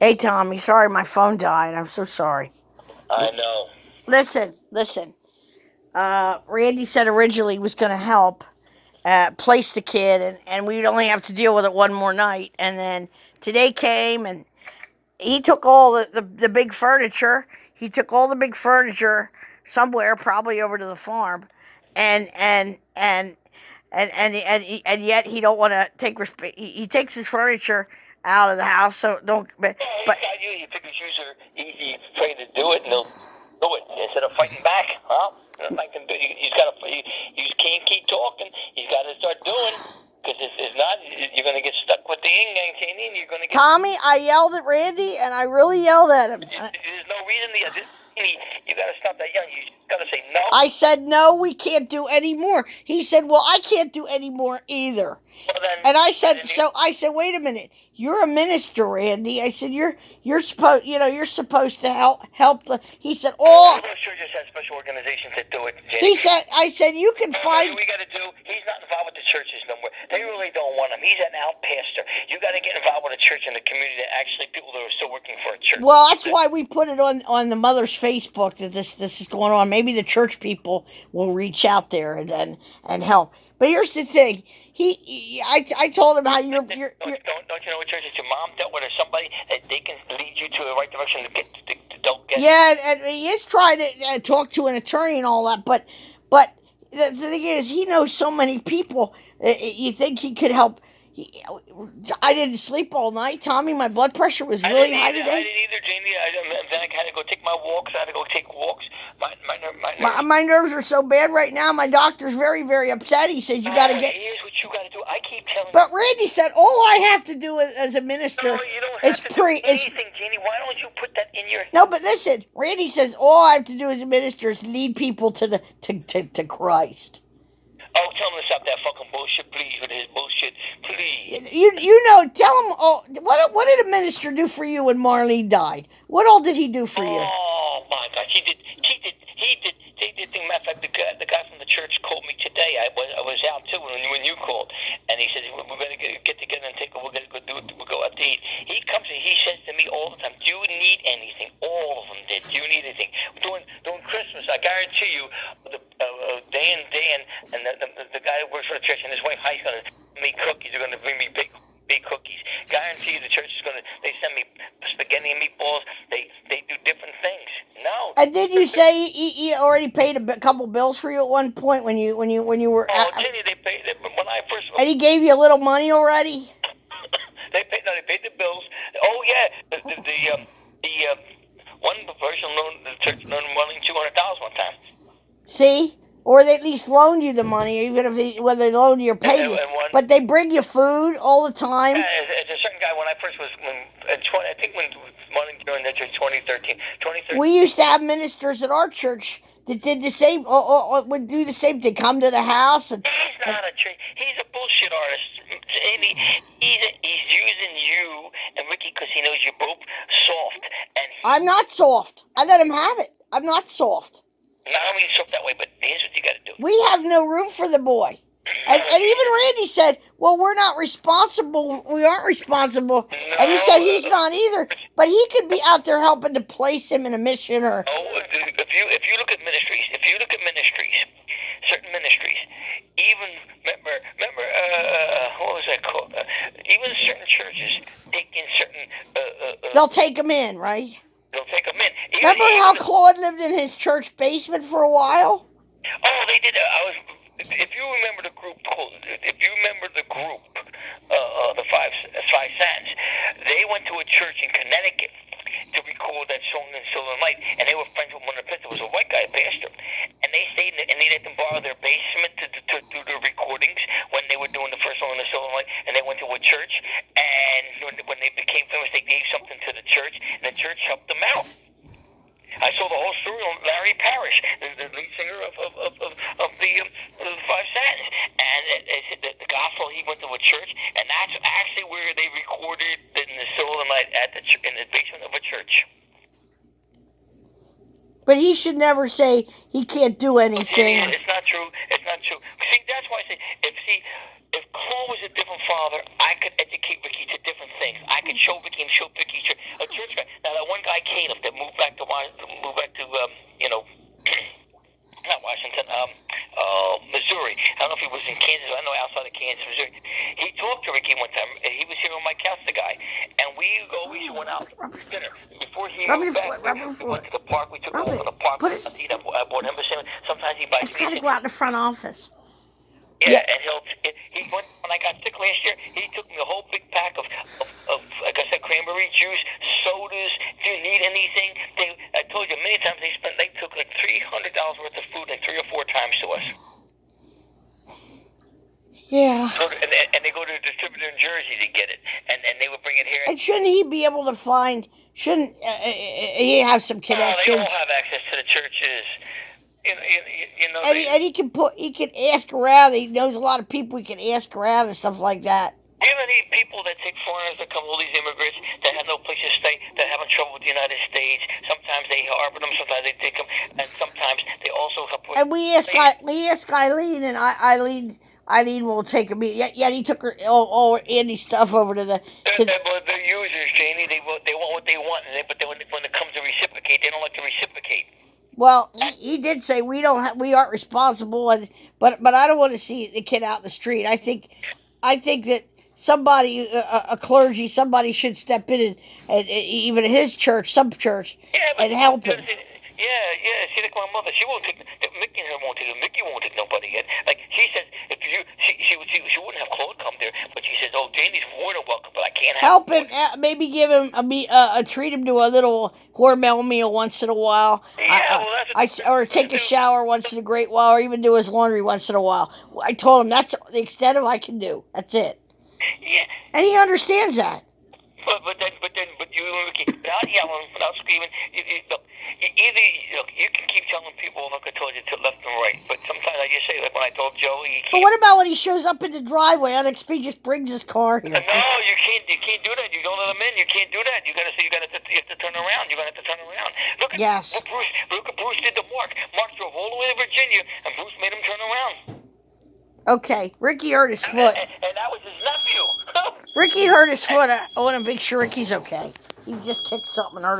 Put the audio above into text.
Hey, Tommy, sorry my phone died. I'm so sorry. I know. Listen. Randy said originally he was going to help place the kid, and we'd only have to deal with it one more night. And then today came, and he took all the big furniture. He took all the big furniture somewhere, probably over to the farm, and yet he don't want to take resp- he takes his furniture out of the house. So don't. But Well, he's got you. He figures he's afraid to do it, and he'll do it instead of fighting back. Well, nothing can do. He's got to. He can't keep talking. He's got to start doing. Because if not, you're going to get stuck with the yin yang chain. You're going to get. Tommy, I yelled at Randy, and I really yelled at him. There's no reason you got to stop that yelling. You got to say no. I said, no, we can't do any more. He said, well, I can't do any more either. Well, then, and I said, wait a minute. You're a minister, Randy. I said, you're supposed to help the. He said, all those churches have special organizations that do it. Jenny. I said, you can find. What we got to do. He's not involved with the churches no more. They really don't want him. He's an out pastor. You got to get involved with a church in the community that actually people that are still working for a church. Well, that's why we put it on the mother's Facebook that this is going on. Maybe the church people will reach out there and help. But here's the thing. I told him how you're. Don't you know what church? It's your mom dealt with or somebody that they can lead you to the right direction to get. Yeah, and he is trying to talk to an attorney and all that, but the thing is, he knows so many people. You think he could help? I didn't sleep all night, Tommy. My blood pressure was really high today. I didn't either, Jamie. Then I had to go take my walks. I had to go take walks. My nerves are so bad right now. My doctor's very, very upset. He says you got to get. Here's what you got to do. I keep telling you. But Randy said all I have to do as a minister is pray. Anything, Jeannie. Why don't you put that in your? No, but listen. Randy says all I have to do as a minister is lead people to Christ. Oh, tell him to stop that fucking bullshit, please, with his bullshit, please. Tell him. Oh, what did a minister do for you when Marlene died? What all did he do for you? Oh my God, he did. Matter of fact, the guy from the church called me today. I was out too when you called, and he said we're going to get together and we're going to go out to eat. He comes and he says to me all the time, "Do you need anything?" All of them did. Do you need anything? During Christmas, I guarantee you, Dan and the guy that works for the church and his wife, he's going to bring me cookies. They're going to bring me big cookies. Guarantee you, the church is going to. They send me spaghetti and meatballs. They do different things. No. And did you say he already paid a couple bills for you at one point when you were? Oh, Jenny, they paid when I first. And he gave you a little money already. They paid the bills. Oh yeah, the one person loaned the church loaned $200 one time. See. Or they at least loaned you the money, even whether they loaned you or paid you. But they bring you food all the time. Yeah, it's a certain guy. When I first was, I think when Marlene joined the church, 2013. We used to have ministers at our church that did the same, would do the same thing, come to the house. He's not a church. He's a bullshit artist. He's using you and Ricky because he knows you're both soft. I'm not soft. I let him have it. I'm not soft. Not only soft that way, but here's what you got to do. We have no room for the boy. And even Randy said, well, we're not responsible. We aren't responsible. No, and he said he's not either. But he could be out there helping to place him in a mission or... Oh, if you look at ministries, certain ministries, even, remember, what was that called? Even certain churches take in certain... They'll take him in, right? They'll take him in. Remember how Claude lived in his church basement for a while? Oh, they did. If you remember the group, the Five Sons, they went to a church in Connecticut to record that song in Silver Light, and they were friends with one of the pastors. It was a white guy, pastor, and they stayed and they let them borrow their basement to do the recordings when they were doing the first song in the Silver Light, and they went to a church, and when they became famous, they gave something to the church, and the church helped them out. I saw the whole story on Larry Parrish, the lead singer of the Five Satins, and the gospel. He went to a church, and that's actually where they recorded in the Silver Night in the basement of a church. But he should never say he can't do anything. It's not true. See, that's why I say if Claude was a different father, I could educate Ricky to different things. I could show Ricky and show Ricky a church guy. Now that one guy Caleb that moved back to not Washington, Missouri. I don't know if he was in Kansas. I know outside of Kansas, Missouri. He talked to Ricky one time. He was here on my couch, the guy, and we always went out to dinner. Before he moved back, we went to the park. We took him over to the park. I bought him a sandwich. Sometimes he buys It's me. got to go out in the front office. Yeah, and he went when I got sick last year. He took me a whole big pack of like I said, cranberry juice, sodas. If you need anything, I told you many times they took like $300 worth of food like 3 or 4 times to us. Yeah. And they go to a distributor in Jersey to get it, and they would bring it here. And shouldn't he be able to find? Shouldn't he have some connections? They all have access to the churches. And he can ask around. He knows a lot of people he can ask around and stuff like that. Do you have any people that take foreigners that come, all these immigrants that have no place to stay, that having trouble with the United States? Sometimes they harbor them, sometimes they take them, and sometimes they also help with. And we ask Eileen, and Eileen will take him. Yet he took her all Andy's stuff over to the. They're users, Janie. They want what they want, but when it comes to reciprocate, they don't like to reciprocate. Well, he did say we aren't responsible, but I don't want to see the kid out in the street. I think that somebody, a clergy, somebody should step in and even his church, some church, and help him. Yeah. See, like my mother, she won't take. Mickey and her won't take. Mickey won't take nobody yet. Like she says, she wouldn't have Claude come there, but she says, "Oh, Danny's more than welcome, but I can't help him. Maybe give him treat him to a little Hormel meal once in a while. Yeah, or take a shower once in a great while, or even do his laundry once in a while. I told him that's the extent of I can do. That's it. Yeah, and he understands that. But you without yelling, without screaming, you can keep telling people like I told you to left and right. But sometimes I just say, like when I told Joey, but what about when he shows up in the driveway? Unexpected, just brings his car here. No, you can't. You can't do that. You don't let him in. You can't do that. You gotta say. You have to turn around. You're gonna have to turn around. Look at Bruce did to Mark. Mark drove all the way to Virginia, and Bruce made him turn around. Okay, Ricky hurt his foot. And that was his nephew. Ricky hurt his foot. I want to make sure Ricky's okay. He just kicked something and hurt his